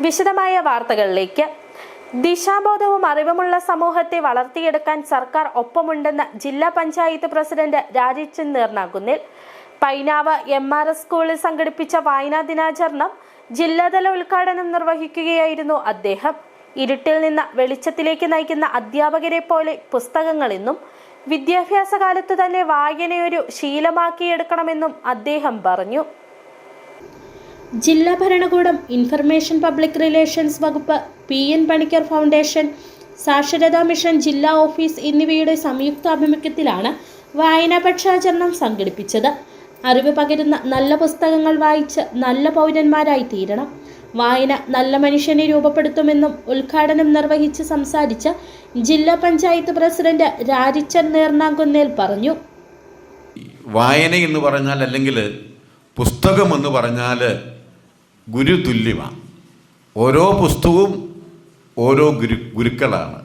വിശദമായ വാർത്തകളിലേക്ക്. ദിശാബോധവും അറിവുമുള്ള സമൂഹത്തെ വളർത്തിയെടുക്കാൻ സർക്കാർ ഒപ്പമുണ്ടെന്ന് ജില്ലാ പഞ്ചായത്ത് പ്രസിഡന്റ് രാജിച്ചൻ നീർനാകുന്നിൽ. പൈനാവ് MRS സ്കൂളിൽ സംഘടിപ്പിച്ച വായനാ ദിനാചരണം ജില്ലാതല ഉദ്ഘാടനം നിർവഹിക്കുകയായിരുന്നു അദ്ദേഹം. ഇരുട്ടിൽ നിന്ന് വെളിച്ചത്തിലേക്ക് നയിക്കുന്ന അധ്യാപകരെ പോലെ പുസ്തകങ്ങളെന്നും വിദ്യാഭ്യാസ കാലത്ത് തന്നെ വായനയൊരു ശീലമാക്കിയെടുക്കണമെന്നും അദ്ദേഹം പറഞ്ഞു. ജില്ലാ ഭരണകൂടം, ഇൻഫർമേഷൻ പബ്ലിക് റിലേഷൻസ് വകുപ്പ്, PN പണിക്കർ ഫൗണ്ടേഷൻ, സാക്ഷരതാ മിഷൻ ജില്ലാ ഓഫീസ് എന്നിവയുടെ സംയുക്താഭിമുഖ്യത്തിലാണ് വായനാ പക്ഷാചരണം സംഘടിപ്പിച്ചത്. അറിവ് പകരുന്ന നല്ല പുസ്തകങ്ങൾ വായിച്ച് നല്ല പൗരന്മാരായി തീരണം. വായന നല്ല മനുഷ്യനെ രൂപപ്പെടുത്തുമെന്നും ഉദ്ഘാടനം നിർവഹിച്ച് സംസാരിച്ച ജില്ലാ പഞ്ചായത്ത് പ്രസിഡന്റ് രാജിച്ചൻ നീർനാകുന്നേൽ പറഞ്ഞു. വായന എന്ന് പറഞ്ഞാൽ, അല്ലെങ്കിൽ പുസ്തകം എന്ന് പറഞ്ഞാൽ ഗുരുതുല്യമാണ്. ഓരോ പുസ്തകവും ഓരോ ഗുരുക്കളാണ്.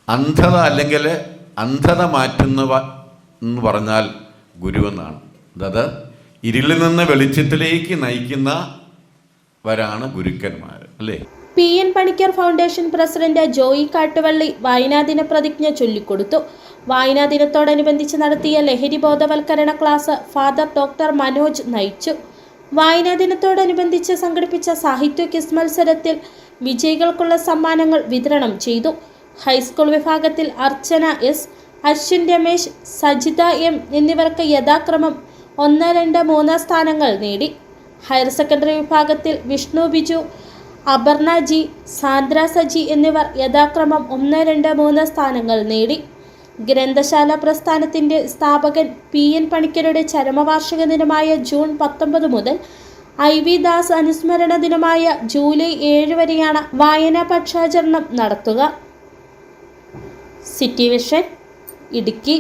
അന്ധത അല്ലെങ്കിൽ അന്ധത മാറ്റുന്നവ എന്ന് പറഞ്ഞാൽ ഗുരുവെന്നാണ്. അതായത് ഇരുളിൽ നിന്ന് വെളിച്ചത്തിലേക്ക് നയിക്കുന്നവരാണ് ഗുരുക്കന്മാർ, അല്ലേ? PN Panicker foundation president Joy Kattuvalli വായനാദിന പ്രതിജ്ഞ ചൊല്ലിക്കൊടുത്തു. വായനാ ദിനത്തോടനുബന്ധിച്ച് നടത്തിയ ലഹരി ബോധവൽക്കരണ ക്ലാസ് ഫാദർ ഡോക്ടർ മനോജ് നയിച്ചു. വായനാ ദിനത്തോടനുബന്ധിച്ച് സംഘടിപ്പിച്ച സാഹിത്യ ക്വിസ് മത്സരത്തിൽ വിജയികൾക്കുള്ള സമ്മാനങ്ങൾ വിതരണം ചെയ്തു. ഹൈസ്കൂൾ വിഭാഗത്തിൽ അർച്ചന S, അശ്വിൻ രമേശ്, സജിത M എന്നിവർക്ക് യഥാക്രമം 1, 2, 3 സ്ഥാനങ്ങൾ നേടി. ഹയർ സെക്കൻഡറി വിഭാഗത്തിൽ വിഷ്ണു ബിജു, അപർണ G, സാന്ദ്ര സജി എന്നിവർ യഥാക്രമം 1, 2, 3 സ്ഥാനങ്ങൾ നേടി. ഗ്രന്ഥശാല പ്രസ്ഥാനത്തിൻ്റെ സ്ഥാപകൻ PN പണിക്കരുടെ ചരമവാർഷിക ദിനമായ ജൂൺ 19 മുതൽ IV ദാസ് അനുസ്മരണ ദിനമായ ജൂലൈ 7 വരെയാണ് വായനാ പക്ഷാചരണം നടത്തുക. City vision, Idukki.